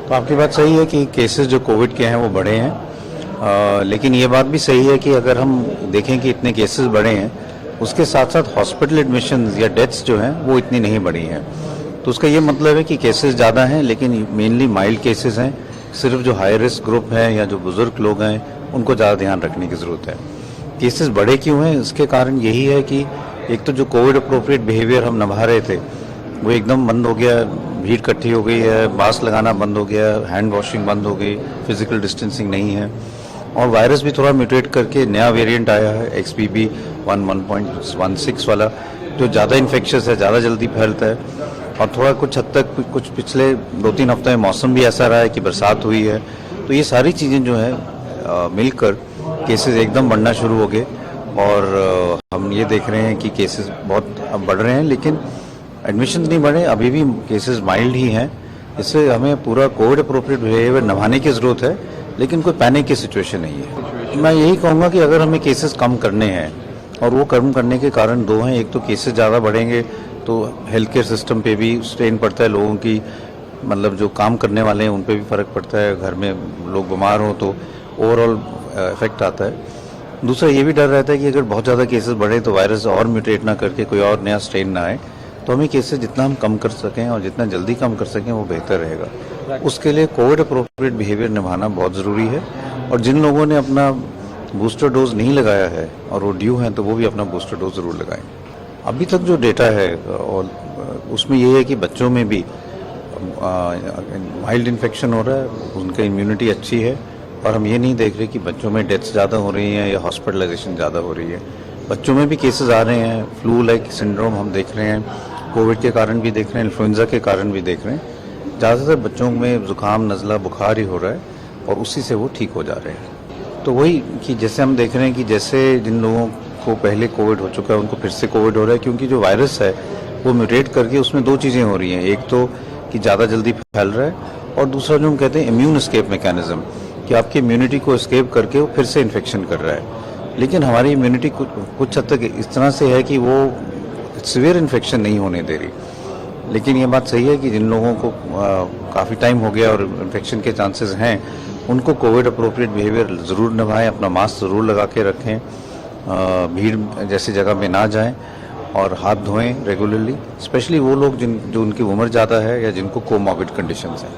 तो आपकी बात सही है कि केसेस जो कोविड के हैं वो बढ़े हैं, लेकिन ये बात भी सही है कि अगर हम देखें कि इतने केसेस बढ़े हैं, उसके साथ साथ हॉस्पिटल एडमिशन्स या डेथ्स जो हैं वो इतनी नहीं बढ़ी हैं। तो उसका ये मतलब है कि केसेस ज़्यादा हैं, लेकिन मेनली माइल्ड केसेस हैं। सिर्फ जो हाई रिस्क ग्रुप हैं या जो बुजुर्ग लोग हैं उनको ज़्यादा ध्यान रखने की ज़रूरत है। केसेस बढ़े क्यों हैं, इसके कारण यही है कि एक तो जो कोविड अप्रोप्रिएट बिहेवियर हम निभा रहे थे वो एकदम बंद हो गया, भीड़ इकट्ठी हो गई है, मास्क लगाना बंद हो गया, हैंड वॉशिंग बंद हो गई, फिजिकल डिस्टेंसिंग नहीं है, और वायरस भी थोड़ा म्यूटेट करके नया वेरिएंट आया है XBB 1.16 वाला, जो ज़्यादा इन्फेक्शस है, ज़्यादा जल्दी फैलता है, और थोड़ा कुछ हद तक कुछ पिछले 2-3 हफ्ते में मौसम भी ऐसा रहा है कि बरसात हुई है। तो ये सारी चीज़ें जो है मिलकर केसेस एकदम बढ़ना शुरू हो गए, और हम ये देख रहे हैं कि केसेस बहुत अब बढ़ रहे हैं, लेकिन एडमिशन नहीं बढ़े, अभी भी केसेस माइल्ड ही हैं। इससे हमें पूरा कोविड अप्रोप्रिएट बिहेवियर निभाने की ज़रूरत है, लेकिन कोई पैनिक की सिचुएशन नहीं है। मैं यही कहूँगा कि अगर हमें केसेस कम करने हैं, और वो कम करने के कारण दो हैं, एक तो केसेस ज़्यादा बढ़ेंगे तो हेल्थ केयर सिस्टम पे भी स्ट्रेन पड़ता है, लोगों की मतलब जो काम करने वाले हैं उन पे भी फ़र्क पड़ता है, घर में लोग बीमार हों तो ओवरऑल इफेक्ट आता है। दूसरा ये भी डर रहता है कि अगर बहुत ज़्यादा केसेस बढ़े तो वायरस और म्यूटेट ना करके कोई और नया स्ट्रेन ना आए, तो हमें केसेस जितना हम कम कर सकें और जितना जल्दी कम कर सकें वो बेहतर रहेगा। उसके लिए कोविड अप्रोप्रिएट बिहेवियर निभाना बहुत ज़रूरी है, और जिन लोगों ने अपना बूस्टर डोज नहीं लगाया है और वो ड्यू हैं तो वो भी अपना बूस्टर डोज ज़रूर लगाएं। अभी तक जो डेटा है और उसमें ये है कि बच्चों में भी माइल्ड इन्फेक्शन हो रहा है, उनकी इम्यूनिटी अच्छी है, और हम ये नहीं देख रहे कि बच्चों में डेथ्स ज़्यादा हो रही हैं या हॉस्पिटलाइजेशन ज़्यादा हो रही है। बच्चों में भी केसेस आ रहे हैं, फ्लू लाइक सिंड्रोम हम देख रहे हैं, कोविड के कारण भी देख रहे हैं, इन्फ्लुएंजा के कारण भी देख रहे हैं। ज़्यादातर बच्चों में जुकाम, नज़ला, बुखार ही हो रहा है, और उसी से वो ठीक हो जा रहे हैं। तो वही कि जैसे हम देख रहे हैं कि जैसे जिन लोगों को पहले कोविड हो चुका है उनको फिर से कोविड हो रहा है, क्योंकि जो वायरस है वो म्यूटेट करके उसमें दो चीज़ें हो रही हैं। एक तो कि ज़्यादा जल्दी फैल रहा है, और दूसरा जो हम कहते हैं इम्यून एस्केप मैकेनिज्म, कि आपकी इम्यूनिटी को एस्केप करके वो फिर से इन्फेक्शन कर रहा है। लेकिन हमारी इम्यूनिटी कुछ हद तक इस तरह से है कि वो सीवियर इन्फेक्शन नहीं होने दे रही। लेकिन ये बात सही है कि जिन लोगों को काफ़ी टाइम हो गया और इन्फेक्शन के चांसेस हैं, उनको कोविड अप्रोप्रिएट बिहेवियर ज़रूर निभाएं, अपना मास्क ज़रूर लगा के रखें, भीड़ जैसी जगह में ना जाएं, और हाथ धोएं रेगुलरली, स्पेशली वो लोग जो उनकी उम्र ज़्यादा है या जिनको कोमॉर्बिड कंडीशंस हैं।